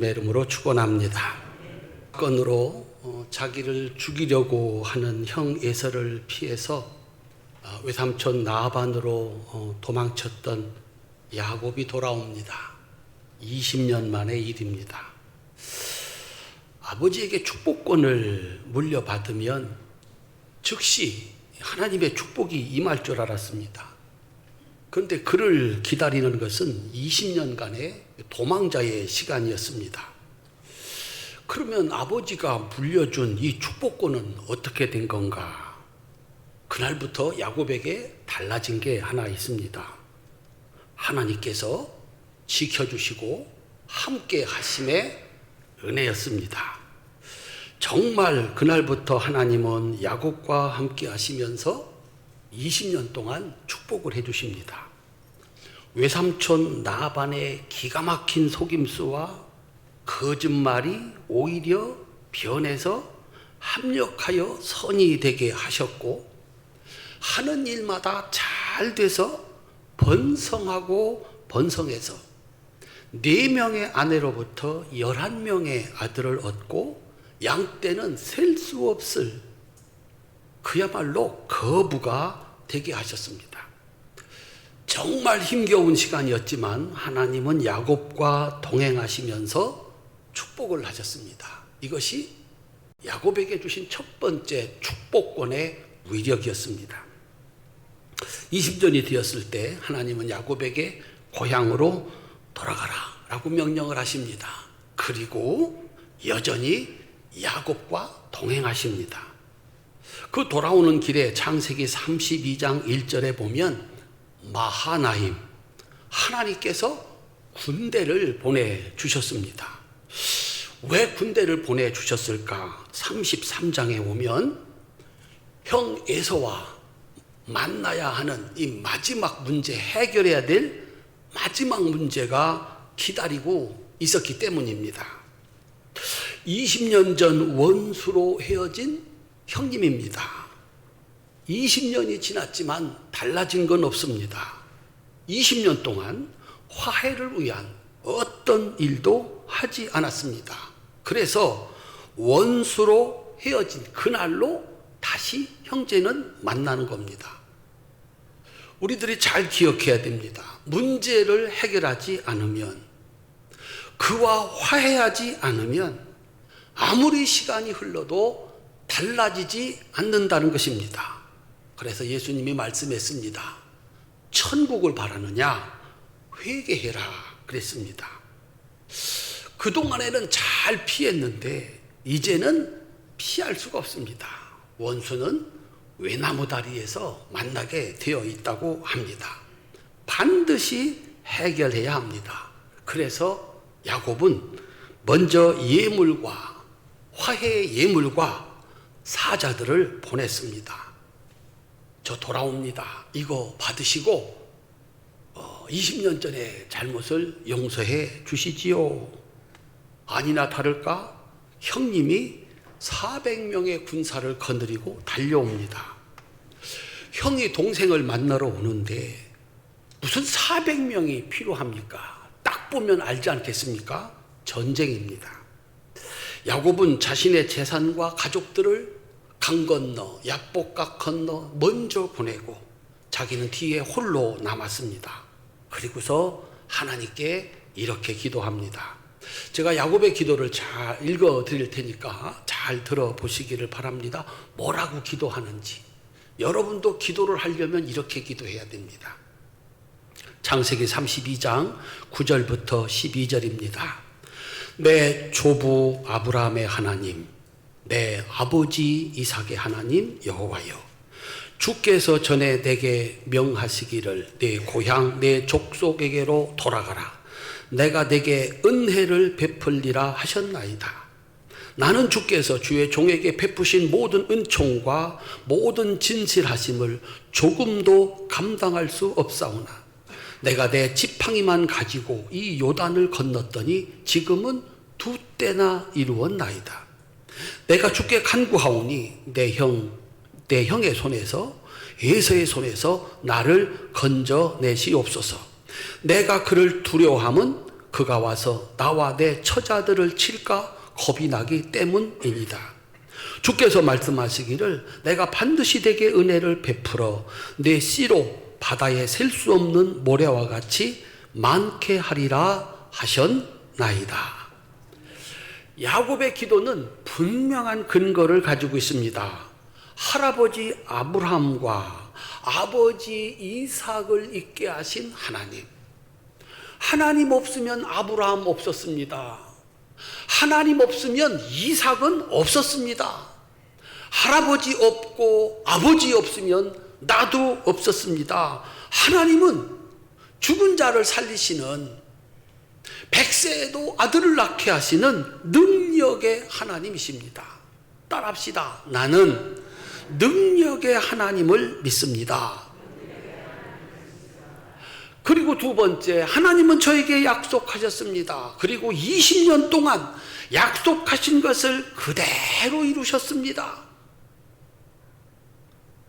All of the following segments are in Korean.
주님의 이름으로 축원합니다. 건으로 자기를 죽이려고 하는 형 에서를 피해서 외삼촌 라반으로 도망쳤던 야곱이 돌아옵니다. 20년 만의 일입니다. 아버지에게 축복권을 물려받으면 즉시 하나님의 축복이 임할 줄 알았습니다. 그런데 그를 기다리는 것은 20년간의 도망자의 시간이었습니다. 그러면 아버지가 물려준 이 축복권은 어떻게 된 건가? 그날부터 야곱에게 달라진 게 하나 있습니다. 하나님께서 지켜주시고 함께 하심의 은혜였습니다. 정말 그날부터 하나님은 야곱과 함께 하시면서 20년 동안 축복을 해주십니다. 외삼촌 라반의 기가 막힌 속임수와 거짓말이 오히려 변해서 합력하여 선이 되게 하셨고, 하는 일마다 잘 돼서 번성하고 번성해서 4명의 아내로부터 11명의 아들을 얻고 양떼는 셀 수 없을 그야말로 거부가 되게 하셨습니다. 정말 힘겨운 시간이었지만 하나님은 야곱과 동행하시면서 축복을 하셨습니다. 이것이 야곱에게 주신 첫 번째 축복권의 위력이었습니다. 20년이 되었을 때 하나님은 야곱에게 고향으로 돌아가라 라고 명령을 하십니다. 그리고 여전히 야곱과 동행하십니다. 그 돌아오는 길에 창세기 32장 1절에 보면 마하나임, 하나님께서 군대를 보내주셨습니다. 왜 군대를 보내주셨을까? 33장에 오면 형 에서와 만나야 하는 이 마지막 문제, 해결해야 될 마지막 문제가 기다리고 있었기 때문입니다. 20년 전 원수로 헤어진 형님입니다. 20년이 지났지만 달라진 건 없습니다. 20년 동안 화해를 위한 어떤 일도 하지 않았습니다. 그래서 원수로 헤어진 그날로 다시 형제는 만나는 겁니다. 우리들이 잘 기억해야 됩니다. 문제를 해결하지 않으면, 그와 화해하지 않으면 아무리 시간이 흘러도 달라지지 않는다는 것입니다. 그래서 예수님이 말씀했습니다. 천국을 바라느냐? 회개해라 그랬습니다. 그동안에는 잘 피했는데 이제는 피할 수가 없습니다. 원수는 외나무 다리에서 만나게 되어 있다고 합니다. 반드시 해결해야 합니다. 그래서 야곱은 먼저 예물과 화해의 예물과 사자들을 보냈습니다. 저 돌아옵니다. 이거 받으시고 20년 전의 잘못을 용서해 주시지요. 아니나 다를까 형님이 400명의 군사를 거느리고 달려옵니다. 형이 동생을 만나러 오는데 무슨 400명이 필요합니까? 딱 보면 알지 않겠습니까? 전쟁입니다. 야곱은 자신의 재산과 가족들을 강 건너 야복강 건너 먼저 보내고 자기는 뒤에 홀로 남았습니다. 그리고서 하나님께 이렇게 기도합니다. 제가 야곱의 기도를 잘 읽어 드릴 테니까 잘 들어보시기를 바랍니다. 뭐라고 기도하는지. 여러분도 기도를 하려면 이렇게 기도해야 됩니다. 창세기 32장 9절부터 12절입니다. 내 조부 아브라함의 하나님, 내 아버지 이삭의 하나님 여호와여, 주께서 전에 내게 명하시기를 내 고향 내 족속에게로 돌아가라. 내가 내게 은혜를 베풀리라 하셨나이다. 나는 주께서 주의 종에게 베푸신 모든 은총과 모든 진실하심을 조금도 감당할 수 없사오나 내가 내 지팡이만 가지고 이 요단을 건넜더니 지금은 2때나 이루었나이다. 내가 주께 간구하오니 내 형의 손에서 에서의 손에서 나를 건져내시옵소서. 내가 그를 두려워함은 그가 와서 나와 내 처자들을 칠까 겁이 나기 때문이니다. 주께서 말씀하시기를 내가 반드시 내게 은혜를 베풀어 내 씨로 바다에 셀 수 없는 모래와 같이 많게 하리라 하셨나이다. 야곱의 기도는 분명한 근거를 가지고 있습니다. 할아버지 아브라함과 아버지 이삭을 있게 하신 하나님. 하나님 없으면 아브라함 없었습니다. 하나님 없으면 이삭은 없었습니다. 할아버지 없고 아버지 없으면 나도 없었습니다. 하나님은 죽은 자를 살리시는, 100세에도 아들을 낳게 하시는 능력의 하나님이십니다. 따라합시다. 나는 능력의 하나님을 믿습니다. 그리고 두 번째, 하나님은 저에게 약속하셨습니다. 그리고 20년 동안 약속하신 것을 그대로 이루셨습니다.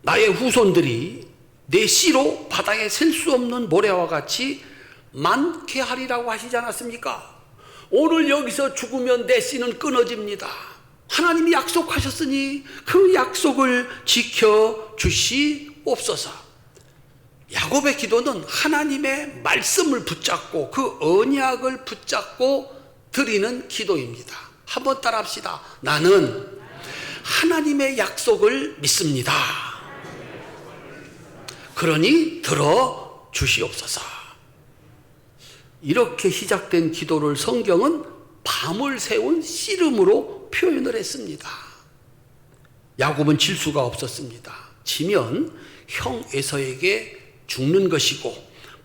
나의 후손들이 내 씨로 바다에 셀 수 없는 모래와 같이 많게 하리라고 하시지 않았습니까? 오늘 여기서 죽으면 내 씨는 끊어집니다. 하나님이 약속하셨으니 그 약속을 지켜주시옵소서. 야곱의 기도는 하나님의 말씀을 붙잡고 그 언약을 붙잡고 드리는 기도입니다. 한번 따라합시다. 나는 하나님의 약속을 믿습니다. 그러니 들어 주시옵소서. 이렇게 시작된 기도를 성경은 밤을 새운 씨름으로 표현을 했습니다. 야곱은 질 수가 없었습니다. 지면 형 에서에게 죽는 것이고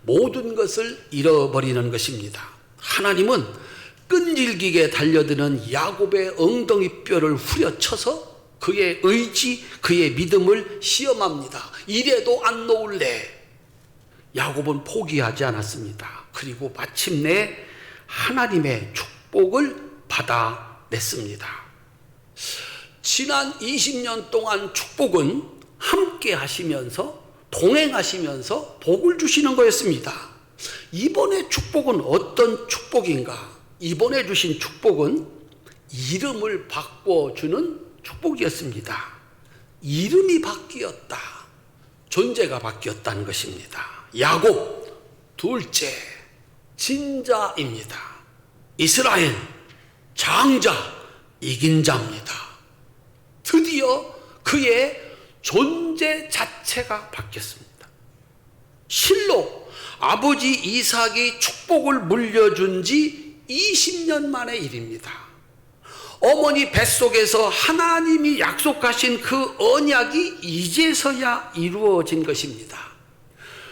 모든 것을 잃어버리는 것입니다. 하나님은 끈질기게 달려드는 야곱의 엉덩이 뼈를 후려쳐서 그의 의지, 그의 믿음을 시험합니다. 이래도 안 놓을래. 야곱은 포기하지 않았습니다. 그리고 마침내 하나님의 축복을 받아냈습니다. 지난 20년 동안 축복은 함께 하시면서 동행하시면서 복을 주시는 거였습니다. 이번에 축복은 어떤 축복인가? 이번에 주신 축복은 이름을 바꿔주는 축복이었습니다. 이름이 바뀌었다. 존재가 바뀌었다는 것입니다. 야곱, 둘째, 진자입니다. 이스라엘, 장자, 이긴 자입니다. 드디어 그의 존재 자체가 바뀌었습니다. 실로 아버지 이삭이 축복을 물려준 지 20년 만의 일입니다. 어머니 뱃속에서 하나님이 약속하신 그 언약이 이제서야 이루어진 것입니다.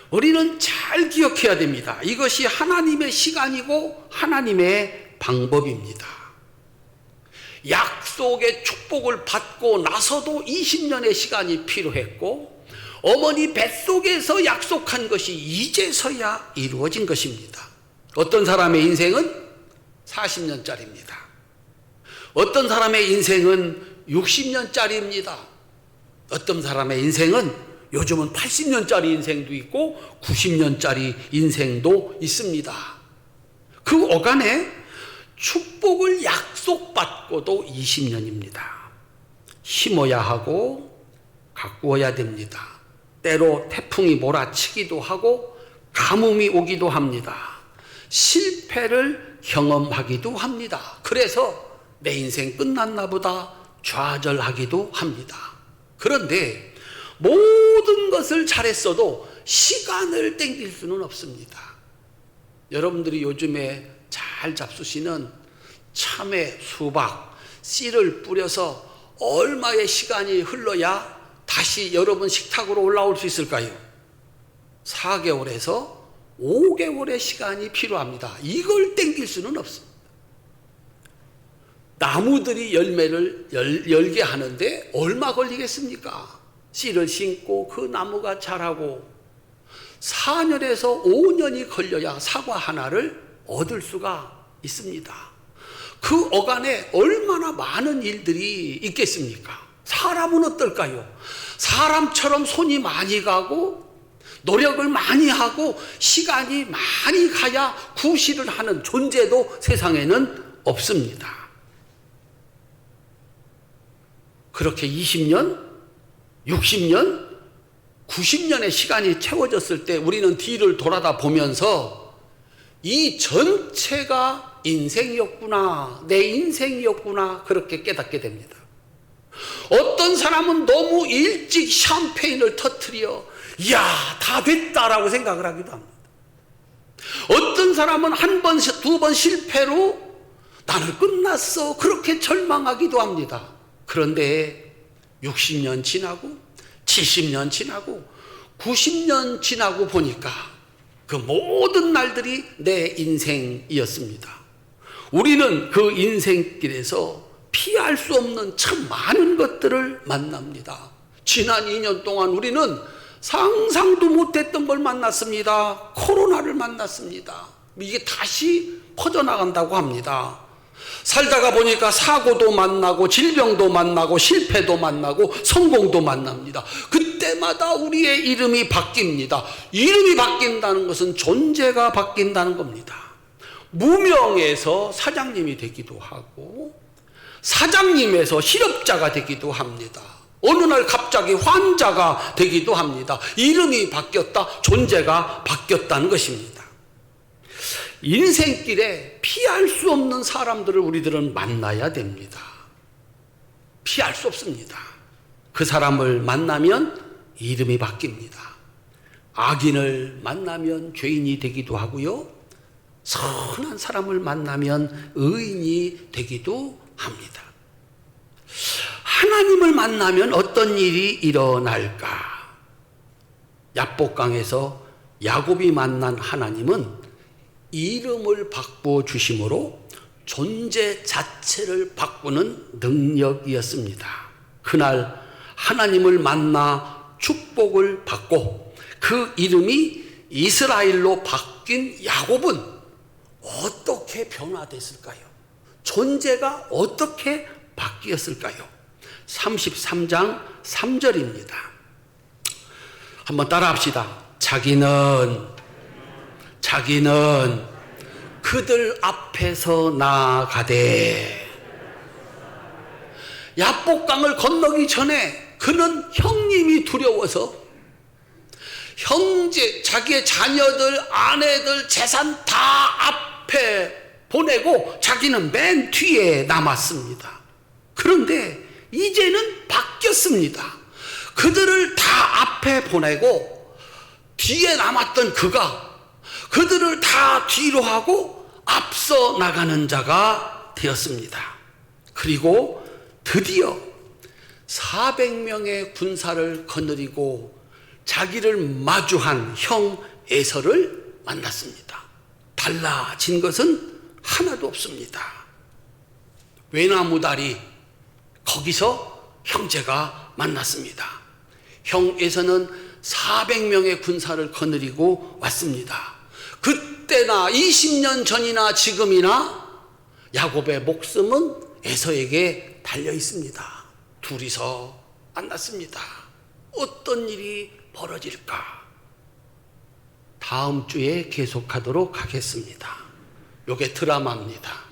우리는 잘 기억해야 됩니다. 이것이 하나님의 시간이고 하나님의 방법입니다. 약속의 축복을 받고 나서도 20년의 시간이 필요했고 어머니 뱃속에서 약속한 것이 이제서야 이루어진 것입니다. 어떤 사람의 인생은 40년짜리입니다. 어떤 사람의 인생은 60년짜리입니다. 어떤 사람의 인생은 요즘은 80년짜리 인생도 있고 90년짜리 인생도 있습니다. 그 어간에 축복을 약속받고도 20년입니다. 심어야 하고 가꾸어야 됩니다. 때로 태풍이 몰아치기도 하고 가뭄이 오기도 합니다. 실패를 경험하기도 합니다. 그래서 내 인생 끝났나 보다 좌절하기도 합니다. 그런데 모든 것을 잘했어도 시간을 땡길 수는 없습니다. 여러분들이 요즘에 잘 잡수시는 참외, 수박, 씨를 뿌려서 얼마의 시간이 흘러야 다시 여러분 식탁으로 올라올 수 있을까요? 4개월에서 5개월의 시간이 필요합니다. 이걸 땡길 수는 없습니다. 나무들이 열매를 열게 하는데 얼마 걸리겠습니까? 씨를 심고 그 나무가 자라고 4년에서 5년이 걸려야 사과 하나를 얻을 수가 있습니다. 그 어간에 얼마나 많은 일들이 있겠습니까? 사람은 어떨까요? 사람처럼 손이 많이 가고 노력을 많이 하고 시간이 많이 가야 구실을 하는 존재도 세상에는 없습니다. 그렇게 20년, 60년, 90년의 시간이 채워졌을 때 우리는 뒤를 돌아다 보면서 이 전체가 인생이었구나, 내 인생이었구나, 그렇게 깨닫게 됩니다. 어떤 사람은 너무 일찍 샴페인을 터뜨려 이야 다 됐다라고 생각을 하기도 합니다. 어떤 사람은 한 번, 두 번 실패로 나는 끝났어 그렇게 절망하기도 합니다. 그런데 60년 지나고 70년 지나고 90년 지나고 보니까 그 모든 날들이 내 인생이었습니다. 우리는 그 인생길에서 피할 수 없는 참 많은 것들을 만납니다. 지난 2년 동안 우리는 상상도 못했던 걸 만났습니다. 코로나를 만났습니다. 이게 다시 퍼져나간다고 합니다. 살다가 보니까 사고도 만나고 질병도 만나고 실패도 만나고 성공도 만납니다. 그때마다 우리의 이름이 바뀝니다. 이름이 바뀐다는 것은 존재가 바뀐다는 겁니다. 무명에서 사장님이 되기도 하고 사장님에서 실업자가 되기도 합니다. 어느 날 갑자기 환자가 되기도 합니다. 이름이 바뀌었다, 존재가 바뀌었다는 것입니다. 인생길에 피할 수 없는 사람들을 우리들은 만나야 됩니다. 피할 수 없습니다. 그 사람을 만나면 이름이 바뀝니다. 악인을 만나면 죄인이 되기도 하고요, 선한 사람을 만나면 의인이 되기도 합니다. 하나님을 만나면 어떤 일이 일어날까? 야복강에서 야곱이 만난 하나님은 이름을 바꿔 주심으로 존재 자체를 바꾸는 능력이었습니다. 그날 하나님을 만나 축복을 받고 그 이름이 이스라엘로 바뀐 야곱은 어떻게 변화됐을까요? 존재가 어떻게 바뀌었을까요? 33장 3절입니다. 한번 따라합시다. 자기는 그들 앞에서 나아가되. 야복강을 건너기 전에 그는 형님이 두려워서 형제, 자기의 자녀들, 아내들, 재산 다 앞에 보내고 자기는 맨 뒤에 남았습니다. 그런데 이제는 바뀌었습니다. 그들을 다 앞에 보내고 뒤에 남았던 그들을 다 뒤로 하고 앞서 나가는 자가 되었습니다. 그리고 드디어 400명의 군사를 거느리고 자기를 마주한 형 에서를 만났습니다. 달라진 것은 하나도 없습니다. 외나무다리, 거기서 형제가 만났습니다. 형 에서는 400명의 군사를 거느리고 왔습니다. 그때나 20년 전이나 지금이나 야곱의 목숨은 에서에게 달려 있습니다. 둘이서 만났습니다. 어떤 일이 벌어질까? 다음 주에 계속하도록 하겠습니다. 요게 드라마입니다.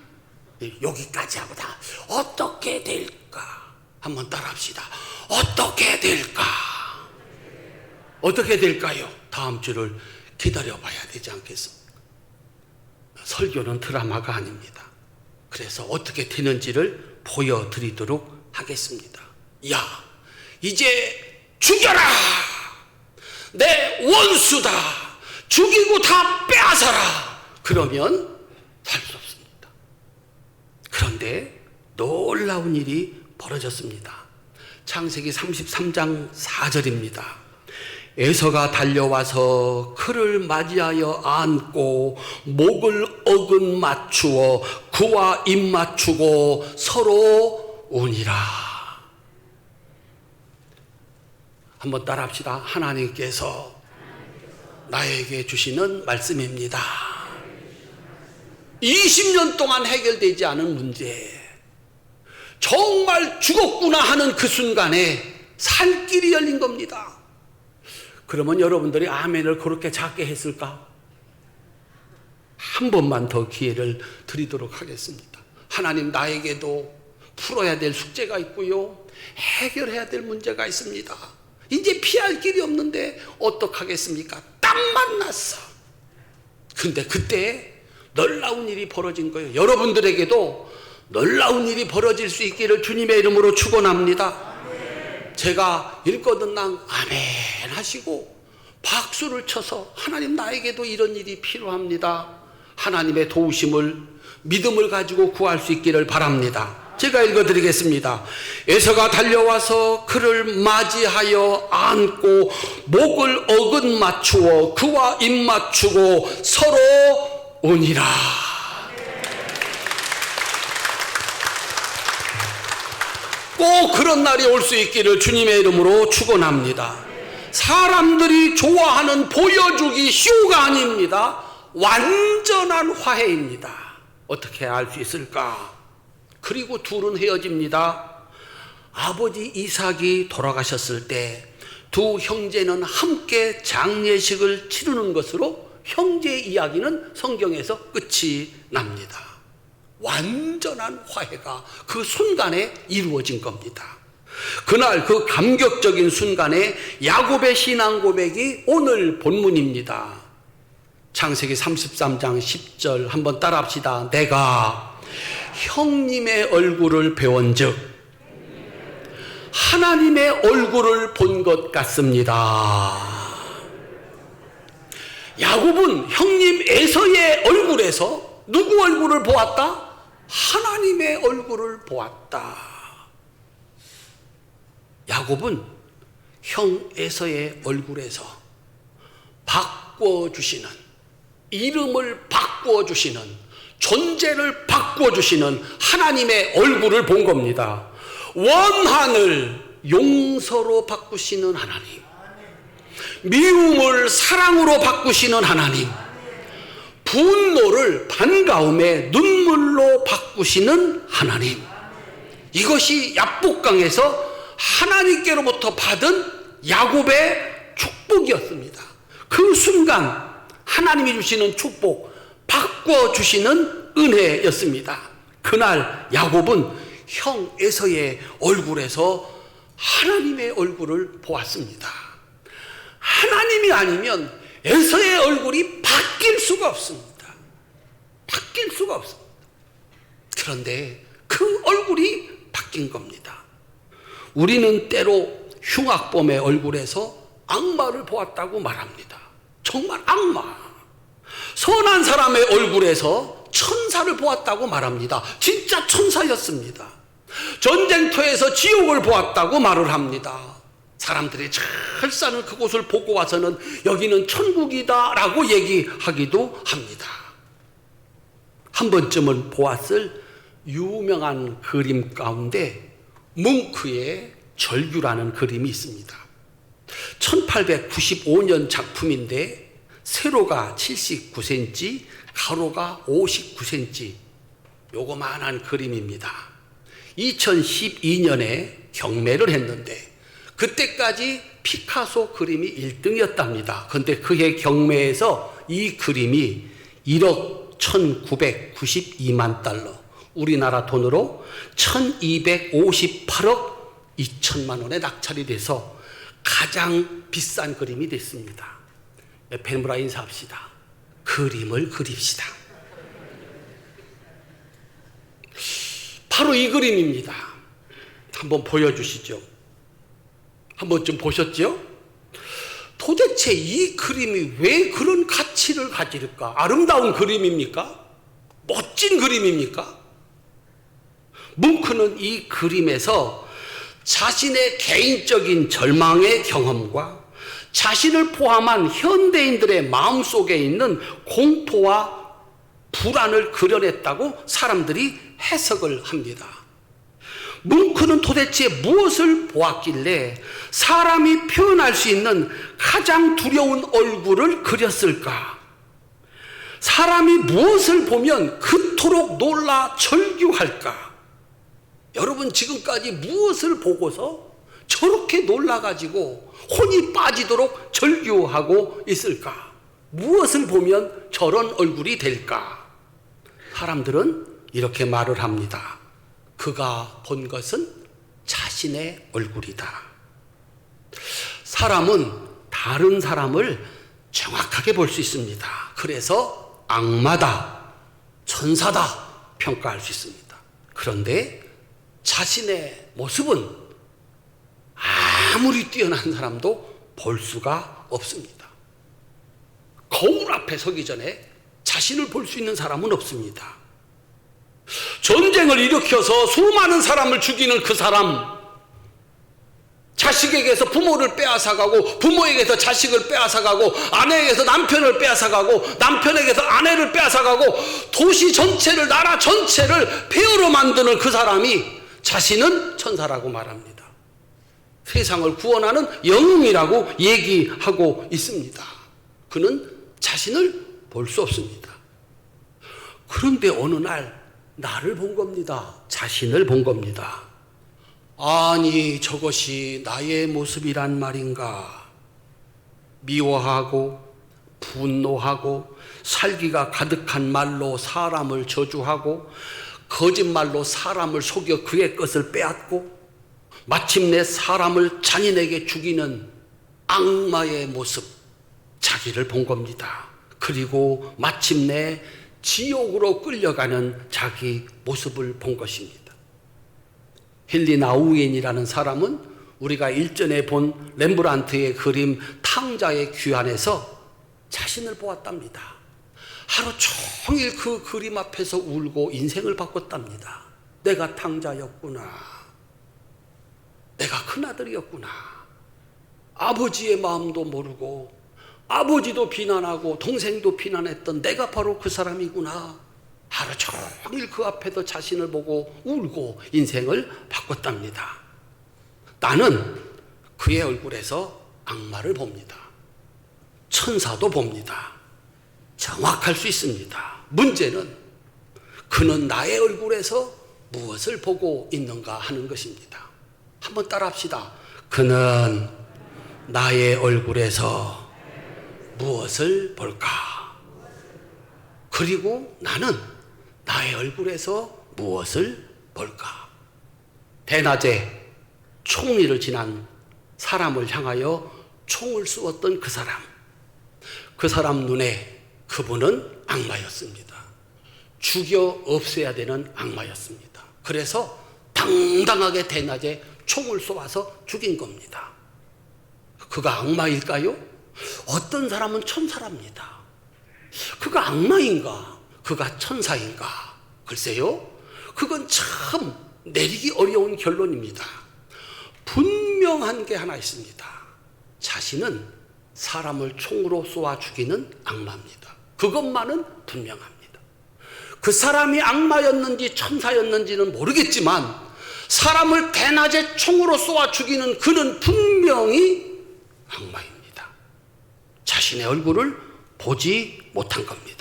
여기까지 하고 다 어떻게 될까? 한번 따라합시다. 어떻게 될까? 어떻게 될까요? 다음 주를 기다려봐야 되지 않겠습니까? 설교는 드라마가 아닙니다. 그래서 어떻게 되는지를 보여드리도록 하겠습니다. 야, 이제 죽여라! 내 원수다! 죽이고 다 빼앗아라! 그러면 살 수 없습니다. 그런데 놀라운 일이 벌어졌습니다. 창세기 33장 4절입니다. 에서가 달려와서 그를 맞이하여 안고 목을 어긋 맞추어 그와 입 맞추고 서로 우니라. 한번 따라합시다. 하나님께서 나에게 주시는 말씀입니다. 20년 동안 해결되지 않은 문제, 정말 죽었구나 하는 그 순간에 살 길이 열린 겁니다. 그러면 여러분들이 아멘을 그렇게 작게 했을까? 한 번만 더 기회를 드리도록 하겠습니다. 하나님, 나에게도 풀어야 될 숙제가 있고요, 해결해야 될 문제가 있습니다. 이제 피할 길이 없는데 어떡하겠습니까? 딱 만났어. 근데 그때 놀라운 일이 벌어진 거예요. 여러분들에게도 놀라운 일이 벌어질 수 있기를 주님의 이름으로 축원합니다. 제가 읽거든랑 아멘 하시고 박수를 쳐서, 하나님, 나에게도 이런 일이 필요합니다. 하나님의 도우심을, 믿음을 가지고 구할 수 있기를 바랍니다. 제가 읽어드리겠습니다. 에서가 달려와서 그를 맞이하여 안고 목을 어긋 맞추어 그와 입 맞추고 서로 우니라. 꼭 그런 날이 올 수 있기를 주님의 이름으로 축원합니다. 사람들이 좋아하는 보여주기 쇼가 아닙니다. 완전한 화해입니다. 어떻게 알 수 있을까? 그리고 둘은 헤어집니다. 아버지 이삭이 돌아가셨을 때 두 형제는 함께 장례식을 치르는 것으로 형제 이야기는 성경에서 끝이 납니다. 완전한 화해가 그 순간에 이루어진 겁니다. 그날 그 감격적인 순간에 야곱의 신앙 고백이 오늘 본문입니다. 창세기 33장 10절 한번 따라합시다. 내가 형님의 얼굴을 배운즉 하나님의 얼굴을 본 것 같습니다. 야곱은 형님 에서의 얼굴에서 누구 얼굴을 보았다? 하나님의 얼굴을 보았다. 야곱은 형 에서의 얼굴에서 바꿔주시는, 이름을 바꿔주시는, 존재를 바꿔주시는 하나님의 얼굴을 본 겁니다. 원한을 용서로 바꾸시는 하나님, 미움을 사랑으로 바꾸시는 하나님, 분노를 반가움의 눈물로 바꾸시는 하나님. 이것이 야복강에서 하나님께로부터 받은 야곱의 축복이었습니다. 그 순간 하나님이 주시는 축복, 바꿔주시는 은혜였습니다. 그날 야곱은 형 에서의 얼굴에서 하나님의 얼굴을 보았습니다. 하나님이 아니면 에서의 얼굴이 바뀔 수가 없습니다. 바뀔 수가 없습니다. 그런데 그 얼굴이 바뀐 겁니다. 우리는 때로 흉악범의 얼굴에서 악마를 보았다고 말합니다. 정말 악마. 선한 사람의 얼굴에서 천사를 보았다고 말합니다. 진짜 천사였습니다. 전쟁터에서 지옥을 보았다고 말을 합니다. 사람들이 잘 사는 그곳을 보고 와서는 여기는 천국이다 라고 얘기하기도 합니다. 한 번쯤은 보았을 유명한 그림 가운데 뭉크의 절규라는 그림이 있습니다. 1895년 작품인데 세로가 79cm, 가로가 59cm, 요거만한 그림입니다. 2012년에 경매를 했는데 그때까지 피카소 그림이 1등이었답니다. 그런데 그해 경매에서 이 그림이 1억 1992만 달러, 우리나라 돈으로 1258억 2천만 원에 낙찰이 돼서 가장 비싼 그림이 됐습니다. 팬브라 인사합시다. 그림을 그립시다. 바로 이 그림입니다. 한번 보여주시죠. 한 번쯤 보셨죠? 도대체 이 그림이 왜 그런 가치를 가질까? 아름다운 그림입니까? 멋진 그림입니까? 뭉크는 이 그림에서 자신의 개인적인 절망의 경험과 자신을 포함한 현대인들의 마음속에 있는 공포와 불안을 그려냈다고 사람들이 해석을 합니다. 뭉크는 도대체 무엇을 보았길래 사람이 표현할 수 있는 가장 두려운 얼굴을 그렸을까? 사람이 무엇을 보면 그토록 놀라 절규할까? 여러분, 지금까지 무엇을 보고서 저렇게 놀라가지고 혼이 빠지도록 절규하고 있을까? 무엇을 보면 저런 얼굴이 될까? 사람들은 이렇게 말을 합니다. 그가 본 것은 자신의 얼굴이다. 사람은 다른 사람을 정확하게 볼 수 있습니다. 그래서 악마다, 천사다 평가할 수 있습니다. 그런데 자신의 모습은 아무리 뛰어난 사람도 볼 수가 없습니다. 거울 앞에 서기 전에 자신을 볼 수 있는 사람은 없습니다. 전쟁을 일으켜서 수많은 사람을 죽이는 그 사람, 자식에게서 부모를 빼앗아가고 부모에게서 자식을 빼앗아가고 아내에게서 남편을 빼앗아가고 남편에게서 아내를 빼앗아가고 도시 전체를, 나라 전체를 폐허로 만드는 그 사람이 자신은 천사라고 말합니다. 세상을 구원하는 영웅이라고 얘기하고 있습니다. 그는 자신을 볼 수 없습니다. 그런데 어느 날 나를 본 겁니다. 자신을 본 겁니다. 아니, 저것이 나의 모습이란 말인가? 미워하고 분노하고 살기가 가득한 말로 사람을 저주하고 거짓말로 사람을 속여 그의 것을 빼앗고 마침내 사람을 잔인하게 죽이는 악마의 모습, 자기를 본 겁니다. 그리고 마침내 지옥으로 끌려가는 자기 모습을 본 것입니다. 헨리 나우엔이라는 사람은 우리가 일전에 본 렘브란트의 그림 탕자의 귀환에서 자신을 보았답니다. 하루 종일 그 그림 앞에서 울고 인생을 바꿨답니다. 내가 탕자였구나. 내가 큰아들이었구나. 아버지의 마음도 모르고 아버지도 비난하고 동생도 비난했던 내가 바로 그 사람이구나. 하루 종일 그 앞에서 자신을 보고 울고 인생을 바꿨답니다. 나는 그의 얼굴에서 악마를 봅니다. 천사도 봅니다. 정확할 수 있습니다. 문제는 그는 나의 얼굴에서 무엇을 보고 있는가 하는 것입니다. 한번 따라합시다. 그는 나의 얼굴에서 무엇을 볼까? 그리고 나는 나의 얼굴에서 무엇을 볼까? 대낮에 총리를 지난 사람을 향하여 총을 쏘았던 그 사람 눈에 그분은 악마였습니다. 죽여 없애야 되는 악마였습니다. 그래서 당당하게 대낮에 총을 쏘아서 죽인 겁니다. 그가 악마일까요? 어떤 사람은 천사랍니다. 그가 악마인가? 그가 천사인가? 글쎄요, 그건 참 내리기 어려운 결론입니다. 분명한 게 하나 있습니다. 자신은 사람을 총으로 쏘아 죽이는 악마입니다. 그것만은 분명합니다. 그 사람이 악마였는지 천사였는지는 모르겠지만 사람을 대낮에 총으로 쏘아 죽이는 그는 분명히 악마입니다. 자신의 얼굴을 보지 못한 겁니다.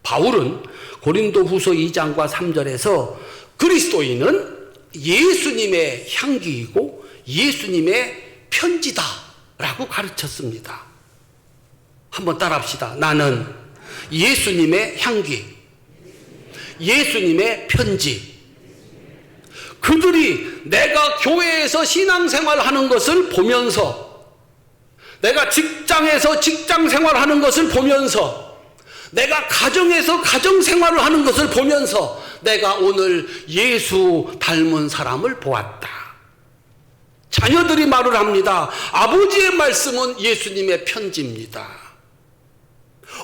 바울은 고린도후서 2장과 3절에서 그리스도인은 예수님의 향기이고 예수님의 편지다 라고 가르쳤습니다. 한번 따라합시다. 나는 예수님의 향기, 예수님의 편지. 그들이 내가 교회에서 신앙생활하는 것을 보면서, 내가 직장에서 직장생활하는 것을 보면서, 내가 가정에서 가정생활을 하는 것을 보면서 내가 오늘 예수 닮은 사람을 보았다. 자녀들이 말을 합니다. 아버지의 말씀은 예수님의 편지입니다.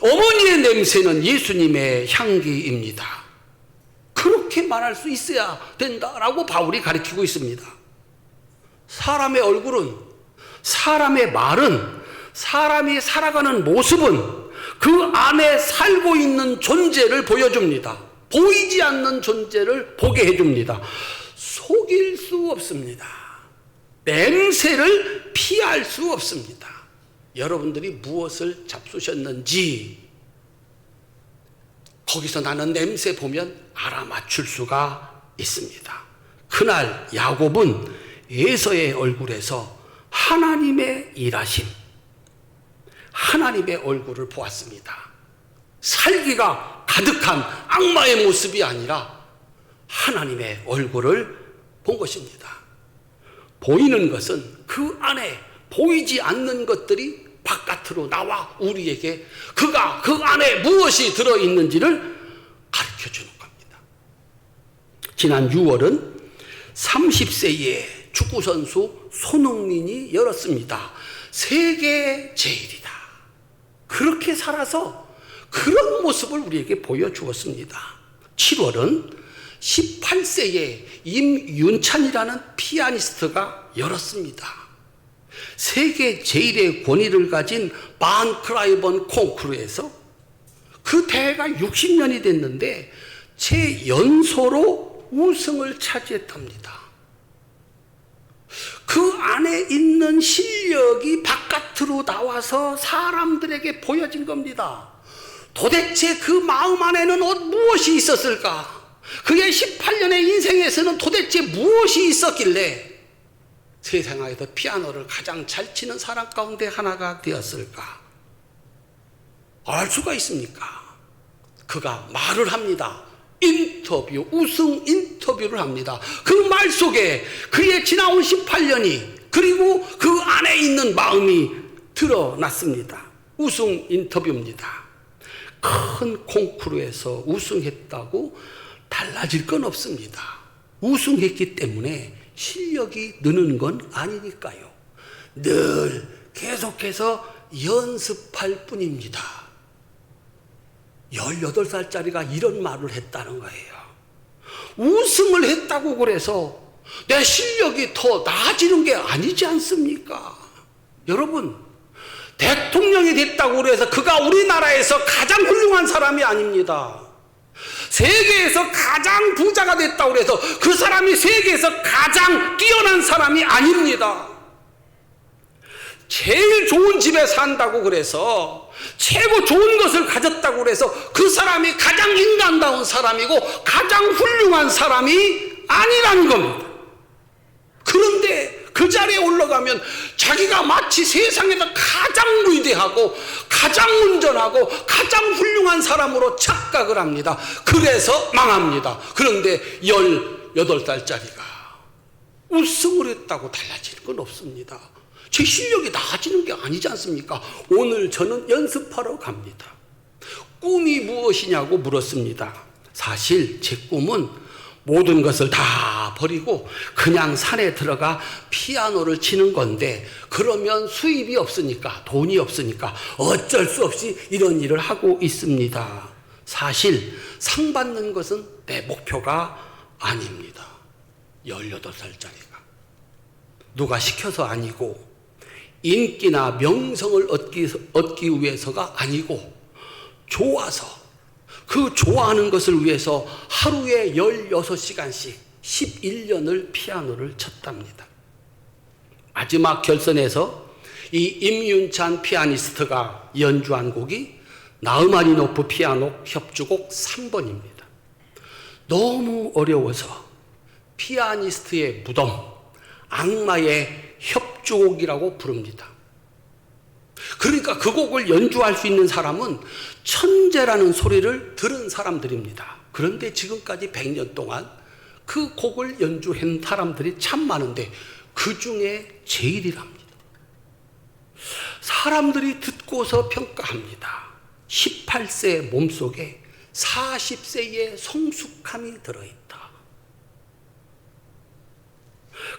어머니의 냄새는 예수님의 향기입니다. 그렇게 말할 수 있어야 된다라고 바울이 가르치고 있습니다. 사람의 얼굴은, 사람의 말은, 사람이 살아가는 모습은 그 안에 살고 있는 존재를 보여줍니다. 보이지 않는 존재를 보게 해줍니다. 속일 수 없습니다. 냄새를 피할 수 없습니다. 여러분들이 무엇을 잡수셨는지 거기서 나는 냄새 보면 알아맞힐 수가 있습니다. 그날 야곱은 에서의 얼굴에서 하나님의 일하심, 하나님의 얼굴을 보았습니다. 살기가 가득한 악마의 모습이 아니라 하나님의 얼굴을 본 것입니다. 보이는 것은 그 안에 보이지 않는 것들이 바깥으로 나와 우리에게 그가 그 안에 무엇이 들어있는지를 가르쳐주는 겁니다. 지난 6월은 30세의 축구선수 손흥민이 열었습니다. 세계 제일이다. 그렇게 살아서 그런 모습을 우리에게 보여주었습니다. 7월은 18세의 임윤찬이라는 피아니스트가 열었습니다. 세계 제일의 권위를 가진 반 크라이번 콩쿠르에서 그 대회가 60년이 됐는데 최연소로 우승을 차지했답니다. 그 안에 있는 실력이 바깥으로 나와서 사람들에게 보여진 겁니다. 도대체 그 마음 안에는 무엇이 있었을까? 그의 18년의 인생에서는 도대체 무엇이 있었길래 세상에서 피아노를 가장 잘 치는 사람 가운데 하나가 되었을까? 알 수가 있습니까? 그가 말을 합니다. 인터뷰, 우승 인터뷰를 합니다. 그 말 속에 그의 지나온 18년이 그리고 그 안에 있는 마음이 드러났습니다. 우승 인터뷰입니다. 큰 콩쿠르에서 우승했다고 달라질 건 없습니다. 우승했기 때문에 실력이 느는 건 아니니까요. 늘 계속해서 연습할 뿐입니다. 18살짜리가 이런 말을 했다는 거예요. 우승을 했다고 그래서 내 실력이 더 나아지는 게 아니지 않습니까? 여러분, 대통령이 됐다고 그래서 그가 우리나라에서 가장 훌륭한 사람이 아닙니다. 세계에서 가장 부자가 됐다고 해서 그 사람이 세계에서 가장 뛰어난 사람이 아닙니다. 제일 좋은 집에 산다고 그래서 최고 좋은 것을 가졌다고 그래서 그 사람이 가장 인간다운 사람이고 가장 훌륭한 사람이 아니라는 겁니다. 그런데 그 자리에 올라가면 자기가 마치 세상에서 가장 위대하고 가장 온전하고 가장 훌륭한 사람으로 착각을 합니다. 그래서 망합니다. 그런데 18살짜리가 우승을 했다고 달라질 건 없습니다. 제 실력이 나아지는 게 아니지 않습니까? 오늘 저는 연습하러 갑니다. 꿈이 무엇이냐고 물었습니다. 사실 제 꿈은 모든 것을 다 버리고 그냥 산에 들어가 피아노를 치는 건데 그러면 수입이 없으니까 돈이 없으니까 어쩔 수 없이 이런 일을 하고 있습니다. 사실 상 받는 것은 내 목표가 아닙니다. 18살짜리가 누가 시켜서 아니고 인기나 명성을 얻기 위해서가 아니고 좋아서 그 좋아하는 것을 위해서 하루에 16시간씩 11년을 피아노를 쳤답니다. 마지막 결선에서 이 임윤찬 피아니스트가 연주한 곡이 나흐마니노프 피아노 협주곡 3번입니다. 너무 어려워서 피아니스트의 무덤, 악마의 협주곡이라고 부릅니다. 그러니까 그 곡을 연주할 수 있는 사람은 천재라는 소리를 들은 사람들입니다. 그런데 지금까지 100년 동안 그 곡을 연주한 사람들이 참 많은데 그 중에 제일이랍니다. 사람들이 듣고서 평가합니다. 18세 몸속에 40세의 성숙함이 들어있다.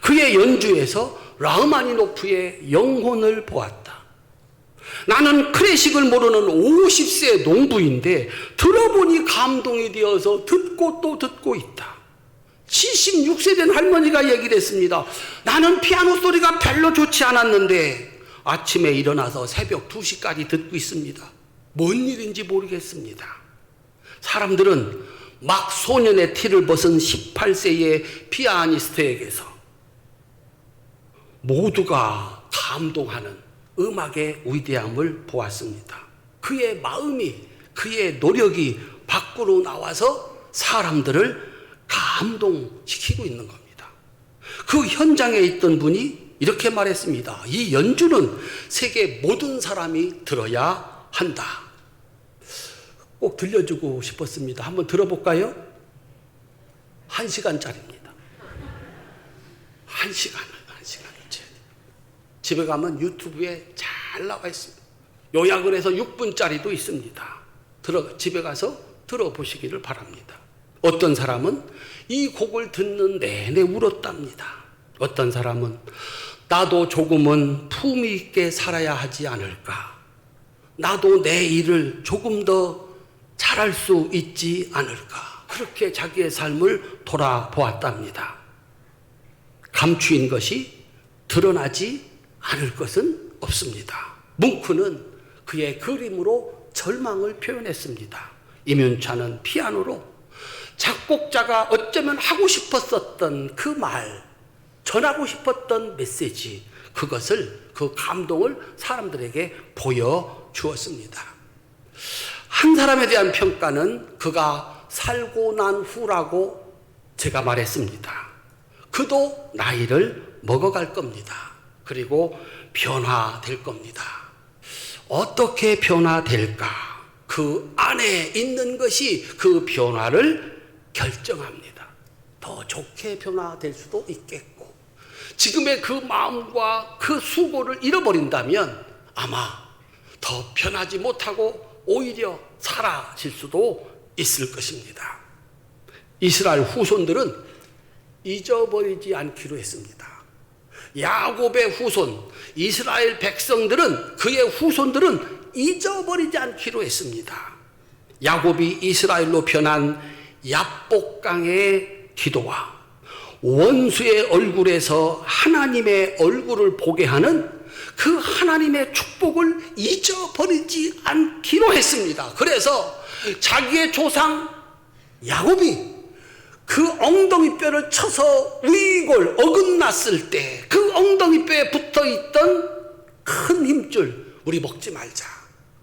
그의 연주에서 라흐마니노프의 영혼을 보았다. 나는 클래식을 모르는 50세 농부인데 들어보니 감동이 되어서 듣고 또 듣고 있다. 76세 된 할머니가 얘기를 했습니다. 나는 피아노 소리가 별로 좋지 않았는데 아침에 일어나서 새벽 2시까지 듣고 있습니다. 뭔 일인지 모르겠습니다. 사람들은 막 소년의 티를 벗은 18세의 피아니스트에게서 모두가 감동하는 음악의 위대함을 보았습니다. 그의 마음이, 그의 노력이 밖으로 나와서 사람들을 감동시키고 있는 겁니다. 그 현장에 있던 분이 이렇게 말했습니다. 이 연주는 세계 모든 사람이 들어야 한다. 꼭 들려주고 싶었습니다. 한번 들어볼까요? 1시간짜리입니다. 1시간을. 집에 가면 유튜브에 잘 나와 있습니다. 요약을 해서 6분짜리도 있습니다. 집에 가서 들어보시기를 바랍니다. 어떤 사람은 이 곡을 듣는 내내 울었답니다. 어떤 사람은 나도 조금은 품위 있게 살아야 하지 않을까. 나도 내 일을 조금 더 잘할 수 있지 않을까. 그렇게 자기의 삶을 돌아보았답니다. 감추인 것이 드러나지 않을 것은 없습니다. 뭉크는 그의 그림으로 절망을 표현했습니다. 임윤찬은 피아노로 작곡자가 어쩌면 하고 싶었었던 그 말, 전하고 싶었던 메시지, 그 감동을 사람들에게 보여주었습니다. 한 사람에 대한 평가는 그가 살고 난 후라고 제가 말했습니다. 그도 나이를 먹어갈 겁니다. 그리고 변화될 겁니다. 어떻게 변화될까? 그 안에 있는 것이 그 변화를 결정합니다. 더 좋게 변화될 수도 있겠고, 지금의 그 마음과 그 수고를 잃어버린다면 아마 더 변하지 못하고 오히려 사라질 수도 있을 것입니다. 이스라엘 후손들은 잊어버리지 않기로 했습니다. 야곱의 후손, 이스라엘 백성들은, 그의 후손들은 잊어버리지 않기로 했습니다. 야곱이 이스라엘로 변한 야복강의 기도와 원수의 얼굴에서 하나님의 얼굴을 보게 하는 그 하나님의 축복을 잊어버리지 않기로 했습니다. 그래서 자기의 조상 야곱이 그 엉덩이뼈를 쳐서 위골 어긋났을 때 그 엉덩이뼈에 붙어있던 큰 힘줄 우리 먹지 말자.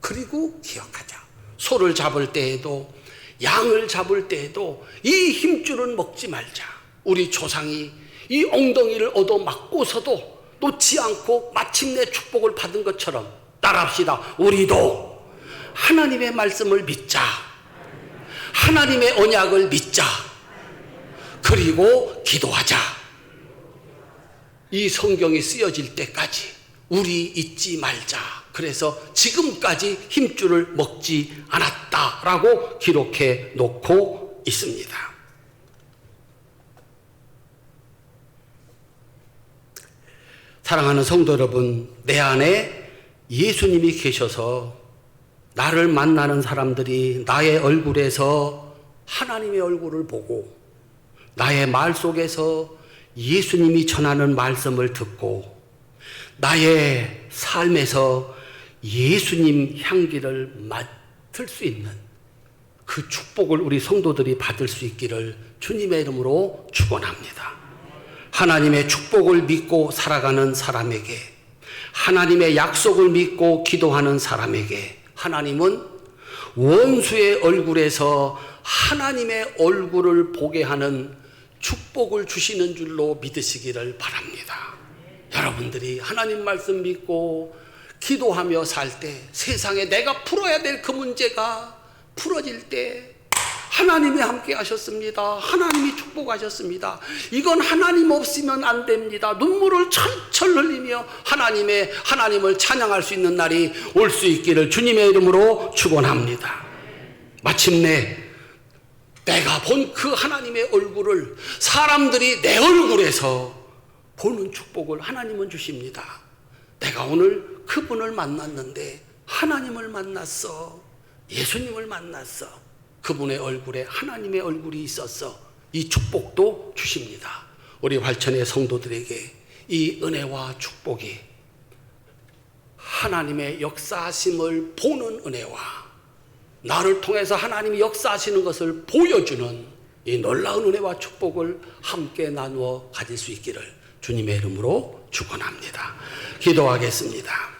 그리고 기억하자. 소를 잡을 때에도 양을 잡을 때에도 이 힘줄은 먹지 말자. 우리 조상이 이 엉덩이를 얻어맞고서도 놓지 않고 마침내 축복을 받은 것처럼 따라합시다. 우리도 하나님의 말씀을 믿자. 하나님의 언약을 믿자. 그리고 기도하자. 이 성경이 쓰여질 때까지 우리 잊지 말자. 그래서 지금까지 힘줄을 먹지 않았다라고 기록해 놓고 있습니다. 사랑하는 성도 여러분, 내 안에 예수님이 계셔서 나를 만나는 사람들이 나의 얼굴에서 하나님의 얼굴을 보고 나의 말 속에서 예수님이 전하는 말씀을 듣고 나의 삶에서 예수님 향기를 맡을 수 있는 그 축복을 우리 성도들이 받을 수 있기를 주님의 이름으로 축원합니다. 하나님의 축복을 믿고 살아가는 사람에게, 하나님의 약속을 믿고 기도하는 사람에게 하나님은 원수의 얼굴에서 하나님의 얼굴을 보게 하는 축복을 주시는 줄로 믿으시기를 바랍니다. 여러분들이 하나님 말씀 믿고 기도하며 살 때 세상에 내가 풀어야 될 그 문제가 풀어질 때 하나님이 함께 하셨습니다. 하나님이 축복하셨습니다. 이건 하나님 없으면 안 됩니다. 눈물을 철철 흘리며 하나님을 찬양할 수 있는 날이 올 수 있기를 주님의 이름으로 축원합니다. 마침내 내가 본 그 하나님의 얼굴을 사람들이 내 얼굴에서 보는 축복을 하나님은 주십니다. 내가 오늘 그분을 만났는데 하나님을 만났어. 예수님을 만났어. 그분의 얼굴에 하나님의 얼굴이 있었어. 이 축복도 주십니다. 우리 활천의 성도들에게 이 은혜와 축복이 하나님의 역사하심을 보는 은혜와 나를 통해서 하나님이 역사하시는 것을 보여주는 이 놀라운 은혜와 축복을 함께 나누어 가질 수 있기를 주님의 이름으로 축원합니다. 기도하겠습니다.